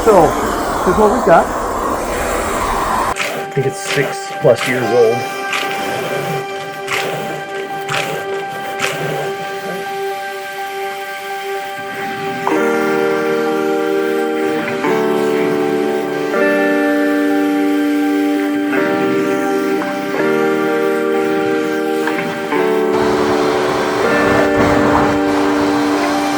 So, here's what we've got. I think it's 6+ years old.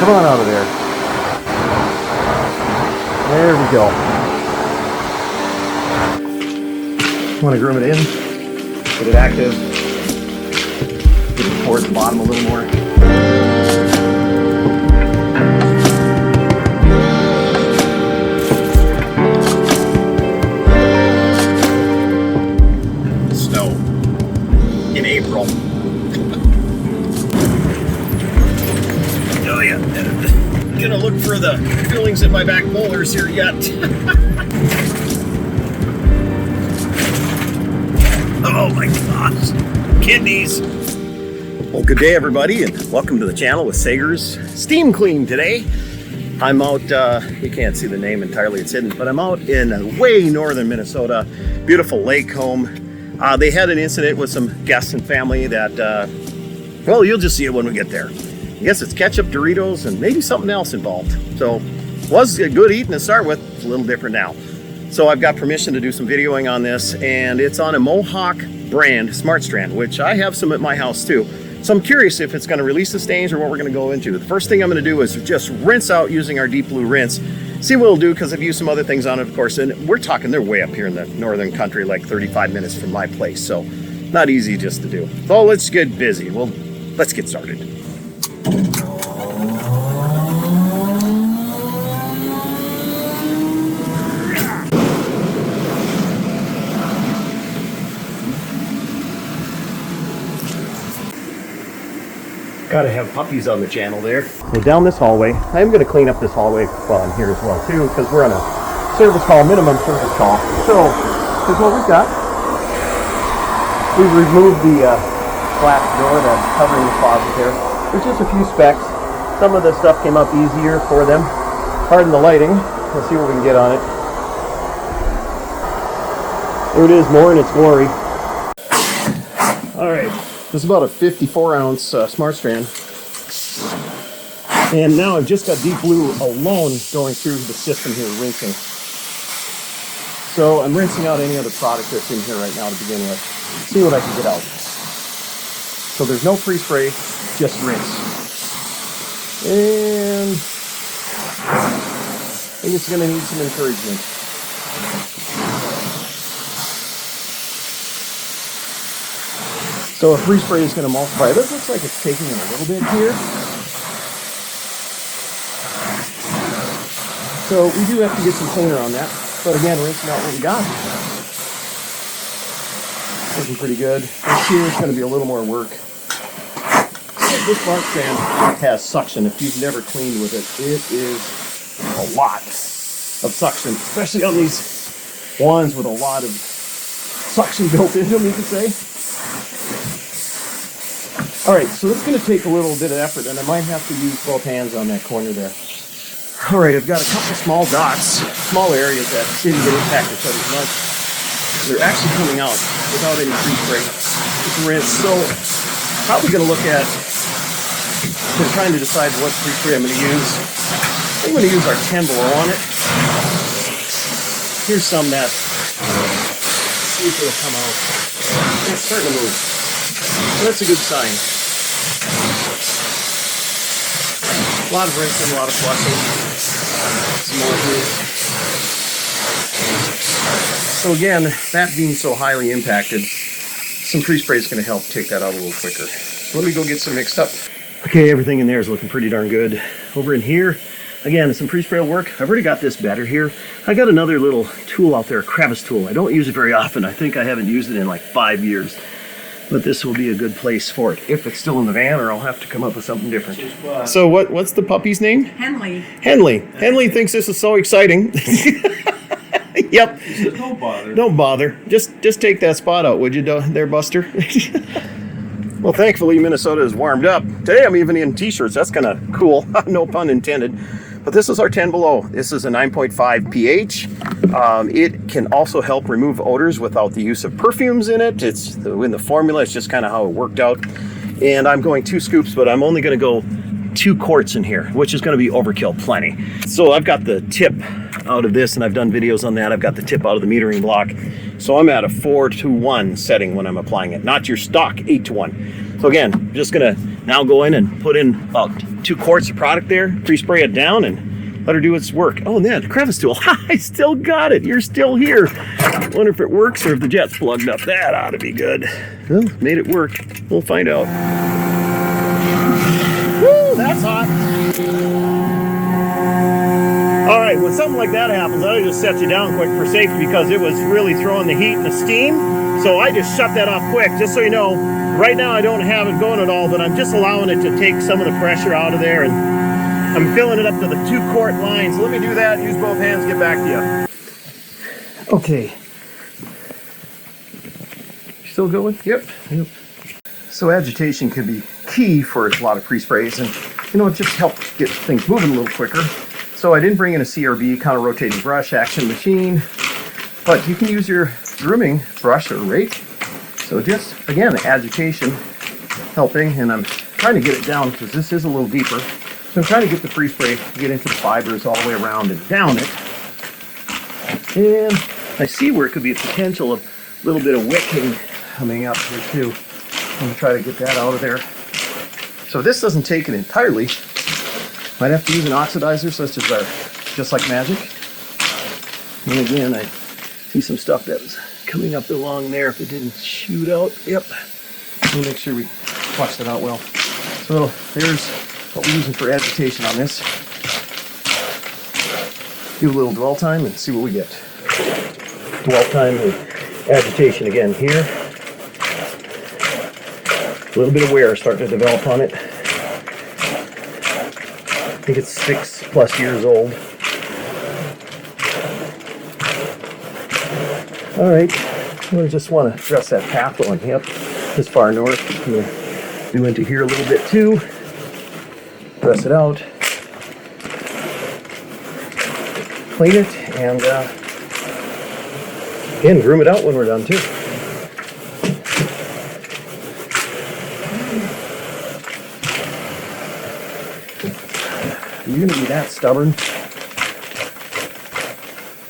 Come on out of there. There we go. Want to groom it in, get it active, get it towards the bottom a little more. Snow in April. Oh yeah, gonna look for the fillings in my back molars here yet. Oh my gosh, kidneys. Well, good day everybody, and welcome to the channel with Saigers Steam Clean today. I'm out, you can't see the name entirely, it's hidden, but I'm out in way northern Minnesota, beautiful lake home. They had an incident with some guests and family that, well, you'll just see it when we get there. I guess it's ketchup, Doritos, and maybe something else involved. So, was a good eating to start with. It's a little different now. So I've got permission to do some videoing on this, and it's on a Mohawk brand Smart Strand, which I have some at my house too. So I'm curious if it's going to release the stains or what we're going to go into. The first thing I'm going to do is just rinse out using our deep blue rinse. See what it'll do, because I've used some other things on it, of course, and we're talking they're way up here in the northern country, like 35 minutes from my place. So not easy just to do. So let's get busy. Well, let's get started. Gotta have puppies on the channel there. So down this hallway, I'm gonna clean up this hallway while I'm here as well too, because we're on a service call, minimum service call. So here's what we've got. We've removed the glass door that's covering the closet there. There's just a few specks. Some of the stuff came up easier for them. Pardon the lighting. Let's see what we can get on it. There it is, more in its glory. All right. This is about a 54-ounce Smart Strand. And now I've just got deep blue alone going through the system here, rinsing. So I'm rinsing out any other product that's in here right now to begin with. See what I can get out. So there's no free spray, just rinse. And I think it's going to need some encouragement. So a free spray is going to multiply. This looks like it's taking in a little bit here. So we do have to get some cleaner on that. But again, rinsing out what we got. Looking pretty good. This here is going to be a little more work. This Smart Strand has suction. If you've never cleaned with it, it is a lot of suction, especially on these ones with a lot of suction built into them, you could say. All right, so it's going to take a little bit of effort, and I might have to use both hands on that corner there. All right, I've got a couple small dots, small areas that didn't get impacted quite as much. They're actually coming out without any free spray. Just rinse. So, probably going to look at, trying to decide what free spray I'm going to use. I'm going to use our 10 below on it. Here's some that, see if it'll come out. It's starting to move. So that's a good sign. A lot of rinsing, a lot of flushing. Some more here. So again, that being so highly impacted, some free spray is going to help take that out a little quicker. So let me go get some mixed up. Okay, everything in there is looking pretty darn good. Over in here, again, some free spray will work. I've already got this better here. I got another little tool out there, a crevice tool. I don't use it very often. I think I haven't used it in like 5 years. But this will be a good place for it, if it's still in the van, or I'll have to come up with something different. So what's the puppy's name? Henley. Henley. Henley thinks this is so exciting. Yep. He says, don't bother. Don't bother. Just take that spot out, would you, there, Buster? Well, thankfully, Minnesota is warmed up. Today I'm even in t-shirts. That's kind of cool. No pun intended. But this is our 10 below. This is a 9.5 pH. It can also help remove odors without the use of perfumes in it. It's in the formula, it's just kind of how it worked out. And I'm going 2 scoops, but I'm only going to go 2 quarts in here, which is going to be overkill plenty. So I've got the tip out of this, and I've done videos on that. I've got the tip out of the metering block. So I'm at a 4-to-1 setting when I'm applying it, not your stock 8-to-1. So again, I'm just going to now go in and put in about 2 quarts of product there, pre-spray it down, and let her do its work. Oh, and then the crevice tool. I still got it. You're still here. Wonder if it works or if the jet's plugged up. That ought to be good. Well, made it work. We'll find out. Woo, that's hot. All right, when something like that happens, I just set you down quick for safety because it was really throwing the heat and the steam. So I just shut that off quick, just so you know. Right now I don't have it going at all, but I'm just allowing it to take some of the pressure out of there, and I'm filling it up to the 2-quart line. So let me do that, use both hands, get back to you. Okay. Still going? Yep. So agitation can be key for a lot of pre-sprays, and it just helps get things moving a little quicker. So I didn't bring in a CRB, counter rotating brush, action machine, but you can use your grooming brush or rake. So just, again, agitation helping, and I'm trying to get it down because this is a little deeper. So I'm trying to get the pre-spray, get into the fibers all the way around and down it. And I see where it could be a potential of a little bit of wicking coming up here too. I'm going to try to get that out of there. So if this doesn't take it entirely, might have to use an oxidizer such as our Just Like Magic. And again, I see some stuff that was coming up along there if it didn't shoot out. Yep. We'll make sure we flush that out well. So there's what we're using for agitation on this. Do a little dwell time and see what we get. Dwell time and agitation again here. A little bit of wear starting to develop on it. I think it's 6+ years old. All right, I just want to address that path going, yep, this far north. I'm going to do into here a little bit too. Press it out. Clean it, and again, groom it out when we're done too. You're going to be that stubborn.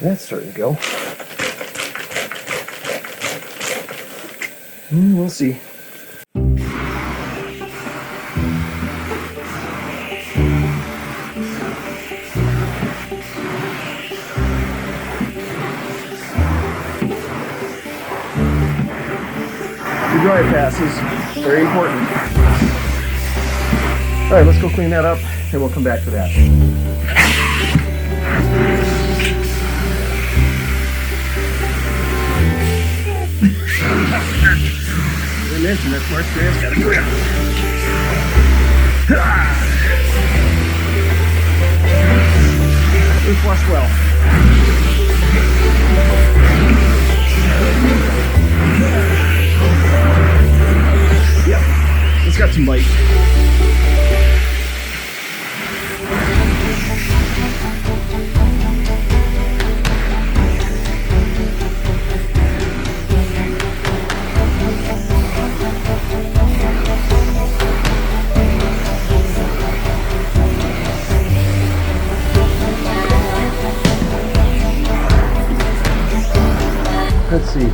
That's starting to go. We'll see. The dryer passes, very important. All right, let's go clean that up, and we'll come back to that. I mentioned that smart spray's got to go down. We flush well. Yep, it's got some bite. Let's see.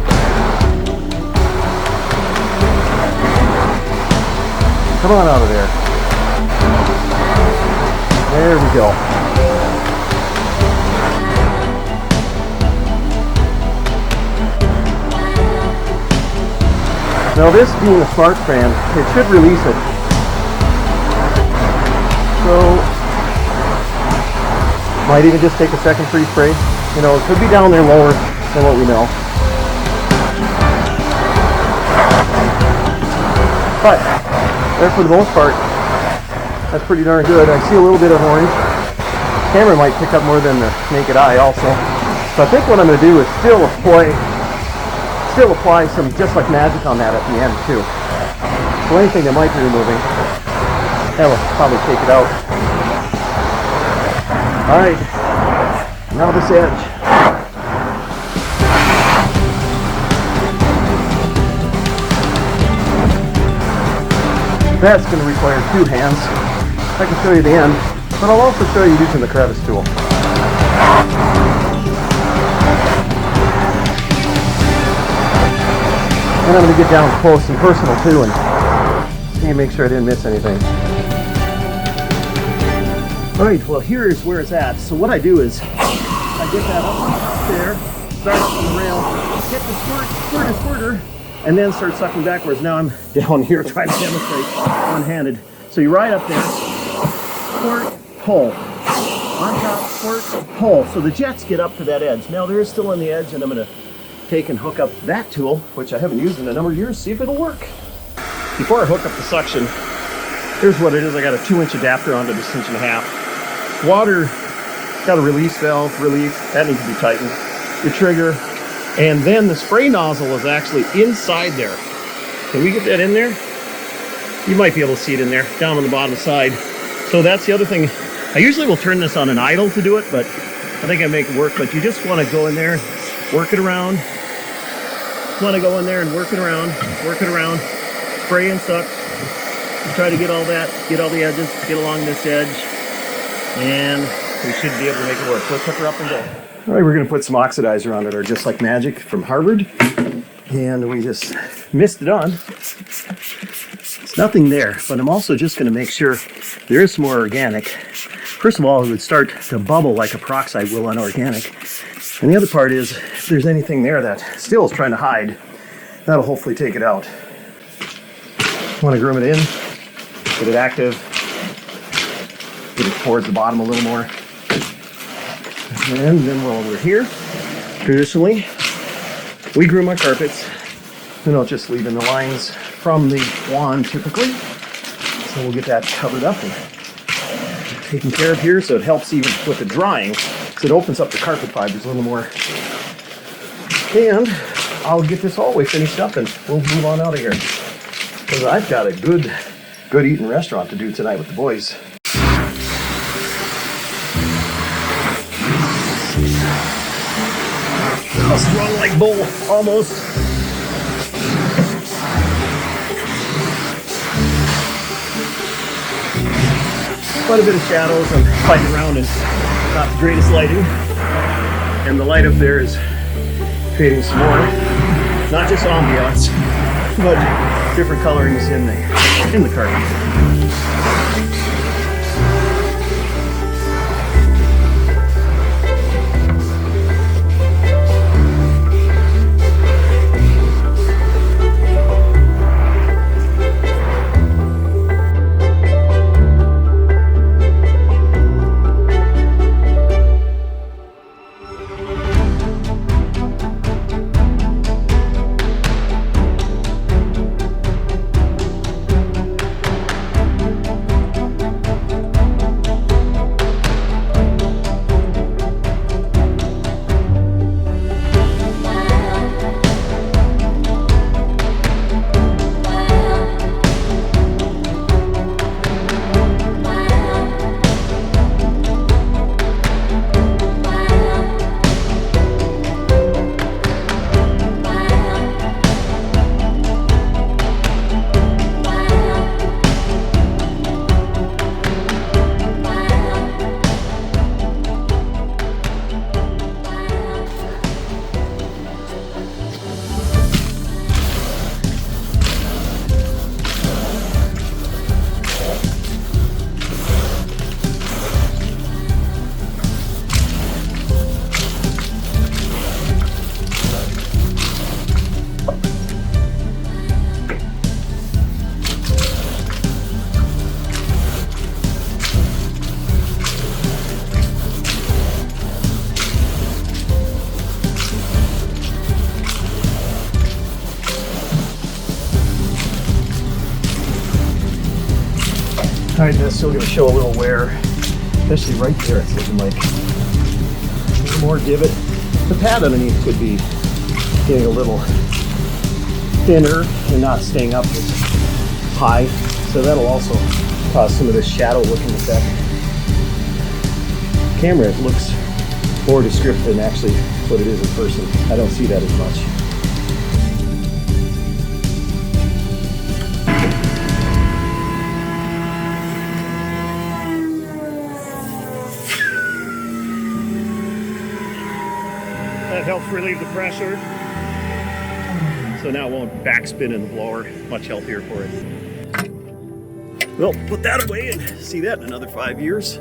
Come on out of there. There we go. Now this being a smart fan, it should release it. So, might even just take a second pre-spray. It could be down there lower than what we know. But there, for the most part, that's pretty darn good. I see a little bit of orange. Camera might pick up more than the naked eye also. So I think what I'm going to do is still apply some Just Like Magic on that at the end too. So anything that might be removing, that will probably take it out. All right, now this edge. That's going to require 2 hands. I can show you the end, but I'll also show you using the crevice tool. And I'm going to get down close and personal too and see and make sure I didn't miss anything. Alright, well here's where it's at. So what I do is I get that up there, start up on the rail, hit the squirter, and then start sucking backwards. Now I'm down here trying to demonstrate one-handed. So you ride up there, squirt, pull. On top, squirt, pull. So the jets get up to that edge. Now there is still on the edge, and I'm going to take and hook up that tool, which I haven't used in a number of years, see if it'll work. Before I hook up the suction, here's what it is. I got a 2-inch adapter onto this 1.5 inch. Water, got a release valve, that needs to be tightened. Your trigger, and then the spray nozzle is actually inside there. Can we get that in there? You might be able to see it in there, down on the bottom side. So that's the other thing. I usually will turn this on an idle to do it, but I think I make it work. But you just want to go in there, work it around. Want to go in there and work it around, spray and suck. Try to get all that, get all the edges, get along this edge, and we should be able to make it work. Let's hook her up and go. All right, we're going to put some oxidizer on it, or Just Like Magic from Harvard, and we just mist it on. It's nothing there, but I'm also just going to make sure there is some more organic. First of all, it would start to bubble like a peroxide will on organic. And the other part is, if there's anything there that still is trying to hide, that'll hopefully take it out. Want to groom it in, get it active, get it towards the bottom a little more. And then while we're here, traditionally, we groom our carpets. We don't just leave in the lines from the wand typically. So we'll get that covered up and taken care of here, so it helps even with the drying. So it opens up the carpet fibers a little more. And I'll get this all the way finished up and we'll move on out of here. Because I've got a good eating restaurant to do tonight with the boys. Oh, sprung like bull, almost. Quite a bit of shadows. I'm fighting around and not the greatest lighting. And the light up there is creating some more, not just ambiance, but different colorings in the carpet. Alright, that's still going to show a little wear, especially right there. It's looking like a little more divot. The pad underneath could be getting a little thinner and not staying up as high, so that'll also cause some of this shadow looking effect. Camera, it looks more descriptive than actually what it is in person. I don't see that as much. That helps relieve the pressure. So now it won't backspin in the blower. Much healthier for it. Well, put that away and see that in another 5 years.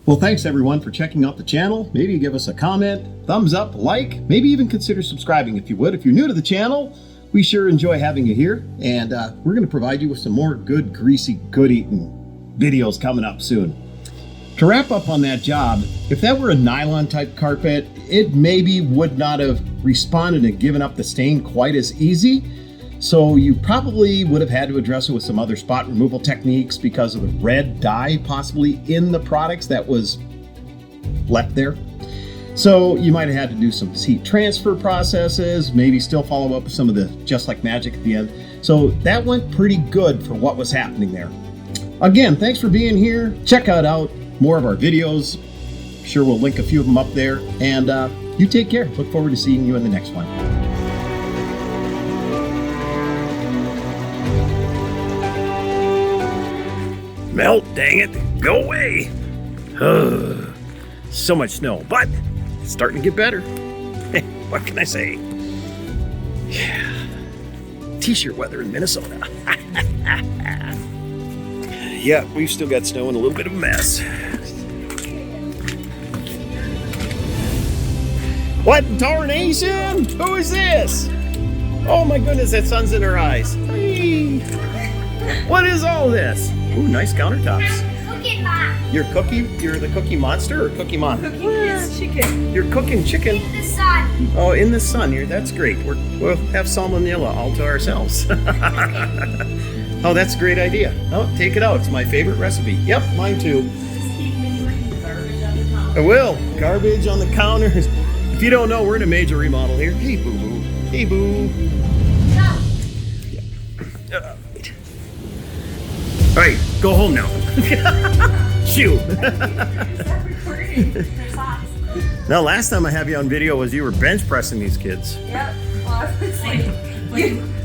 Well, thanks everyone for checking out the channel. Maybe give us a comment, thumbs up, like, maybe even consider subscribing if you would. If you're new to the channel, we sure enjoy having you here. And we're going to provide you with some more good, greasy, good eating videos coming up soon. To wrap up on that job, if that were a nylon type carpet, it maybe would not have responded and given up the stain quite as easy. So you probably would have had to address it with some other spot removal techniques because of the red dye possibly in the products that was left there. So you might have had to do some heat transfer processes, maybe still follow up with some of the Just Like Magic at the end. So that went pretty good for what was happening there. Again, thanks for being here. Check out more of our videos. Sure, we'll link a few of them up there. And you take care. Look forward to seeing you in the next one. Melt, dang it, go away. So much snow, but it's starting to get better. What can I say? Yeah, t-shirt weather in Minnesota. Yeah, we've still got snow and a little bit of a mess. What in tarnation? Who is this? Oh my goodness, that sun's in her eyes. Hey. What is all this? Ooh, nice countertops. Cookie Mom. You're the cookie monster or cookie mom? Cooking his chicken. You're cooking chicken? In the sun. Oh, in the sun. That's great. We'll have salmonella all to ourselves. Oh, that's a great idea. Oh, take it out. It's my favorite recipe. Yep, mine too. Just keep doing garbage on the counter. I will. Garbage on the counters. If you don't know, we're in a major remodel here. Hey, boo-boo. Hey, boo. No. Yeah. All right, go home now. Shoo. Stop recording. Their socks. Now, last time I have you on video was you were bench pressing these kids. Yep. Well, I was like,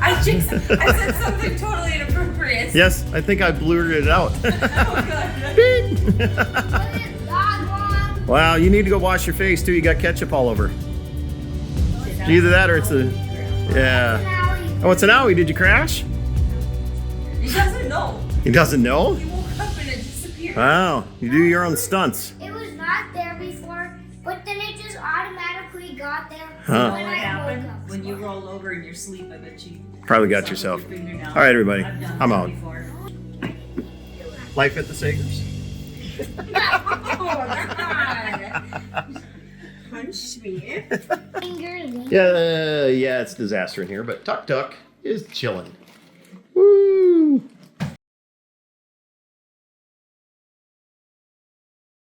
I said something totally inappropriate. Yes, I think I blurted it out. Oh, God. Wow, you need to go wash your face too. You got ketchup all over. Either that or it's a, yeah. Oh, it's an owie. Did you crash? He doesn't know. He doesn't know? He woke up and it disappeared. Wow, you do your own stunts. It was not there before, but then it just automatically got there Huh. when What I happened woke up. when you roll over in your sleep? I bet you Probably got yourself. All right, everybody, I'm out. Before. Life at the Saigers. Punch me. Fingers. Yeah, it's disaster in here, but Tuck is chilling. Woo!